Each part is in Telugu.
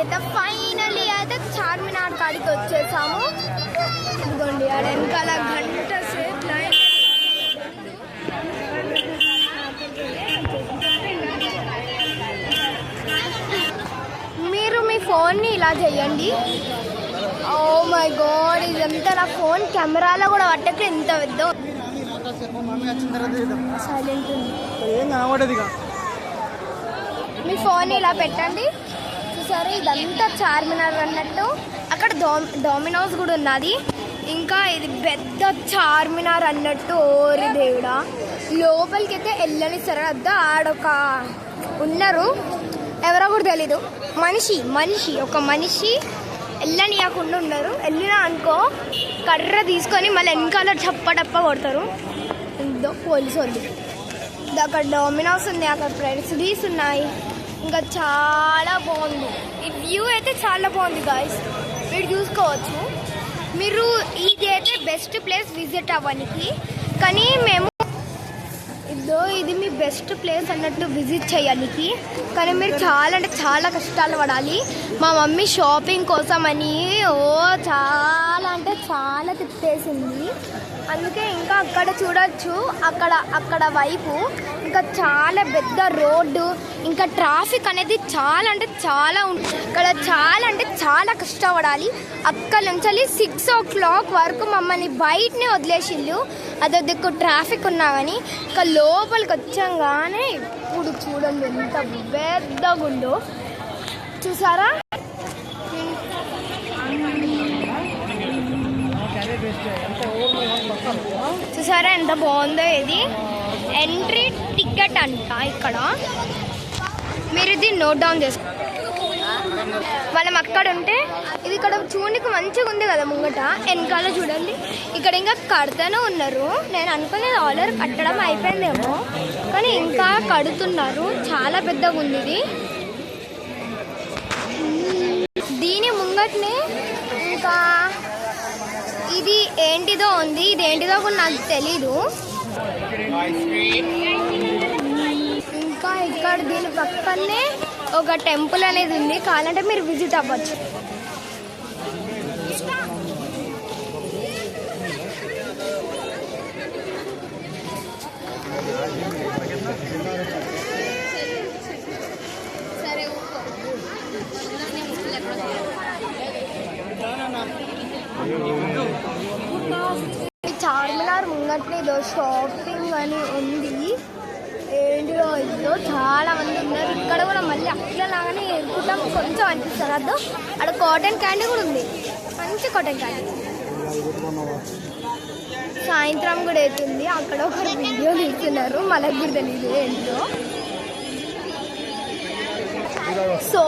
అయితే ఫైనలీ అయితే చార్మినార్ కాడికి వచ్చేసాము. ఇదిగోండి ఆడ వెనకాల గంట సేపు లైన్. మీరు మీ ఫోన్ని ఇలా చేయండి. ఓ మై గాడ్, ఇదంతా నా ఫోన్ కెమెరాలో కూడా పట్టక ఎంత పెద్ద సైలెంట్ ఉంది. మీ ఫోన్ ఇలా పెట్టండి. చూసారు, ఇదంతా చార్మినార్ అన్నట్టు. అక్కడ డొమినోస్ కూడా ఉన్నది. ఇంకా ఇది పెద్ద చార్మినార్ అన్నట్టు. ఓరి దేవుడా, లోపలికి అయితే వెళ్ళనిస్తారు. అద్దా ఆడొక ఉన్నారు, ఎవరో కూడా తెలీదు. మనిషి ఒక మనిషి వెళ్ళనియకుండా ఉన్నారు. వెళ్ళినా అనుకో కర్ర తీసుకొని మళ్ళీ వెనకాల చప్పడప్ప కొడతారు. ఇందో పోలీసు వాళ్ళు. అక్కడ డొమినోస్ ఉంది, అక్కడ ప్రెసిడీస్ ఉన్నాయి. ఇంకా చాలా బాగుంది. ఈ వ్యూ అయితే చాలా బాగుంది గాయ్స్, మీరు చూసుకోవచ్చు. మీరు ఇది అయితే బెస్ట్ ప్లేస్ విజిట్ అవ్వడానికి. కానీ మేము ఇది మీ బెస్ట్ ప్లేస్ అన్నట్టు విజిట్ చేయడానికి. కానీ మీరు చాలా అంటే చాలా కష్టాలు పడాలి. మా మమ్మీ షాపింగ్ కోసం అని చాలా అంటే చాలా తిప్పేసింది. అందుకే ఇంకా అక్కడ చూడొచ్చు, అక్కడ వైపు ఇంకా చాలా పెద్ద రోడ్డు, ఇంకా ట్రాఫిక్ అనేది చాలా అంటే చాలా ఉంటుంది. ఇక్కడ చాలా అంటే చాలా కష్టపడాలి. అక్కడ నుంచి 6 o'clock వరకు మమ్మల్ని బయటనే వదిలేసిళ్ళు. అదో దిక్కు ట్రాఫిక్ ఉన్నా కానీ. ఇంకా లోపలికి వచ్చాగానే ఇప్పుడు చూడండి ఎంత పెద్దగా ఉందో. చూసారా, చూసారా ఎంత బాగుందో. ఇది ఎంట్రీ టికెట్ అంట. ఇక్కడ మీరు ఇది నోట్ డౌన్ చేసుకో. మనం అక్కడ ఉంటే ఇది ఇక్కడ చూడడానికి మంచిగా ఉంది కదా ముంగట. వెనకాల చూడండి, ఇక్కడ ఇంకా కడతానే ఉన్నారు. నేను అనుకునేది ఆల్రెడీ కట్టడం అయిపోయిందేమో, కానీ ఇంకా కడుతున్నారు. చాలా పెద్దగా ఉంది ఇది. దీని ముంగటనే ఇంకా ఇది ఏంటిదో ఉంది. ఇది ఏంటిదో కూడా నాకు తెలీదు. ఇంకా ఇక్కడ దీని పక్కనే ఒక టెంపుల్ అనేది ఉంది. కావాలంటే మీరు విజిట్ అవ్వచ్చు. చార్మినార్ ముంగట్నే ఏదో షాపింగ్ అని ఉంది. ఏంటిదో ఇదో చాలా మంది ఉన్నారు. ఇక్కడ కూడా మళ్ళీ అట్లలాగానే ఎక్కుతాం కొంచెం అనిపిస్తారు. అదో అక్కడ కాటన్ క్యాండీ కూడా ఉంది, మంచి కాటన్ క్యాండీ. సాయంత్రం కూడా అవుతుంది. అక్కడ ఒకరు వీడియో తీస్తున్నారు, మనకు కూడా తెలియదు ఏంటో. So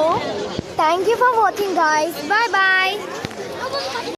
thank you for watching guys, bye bye.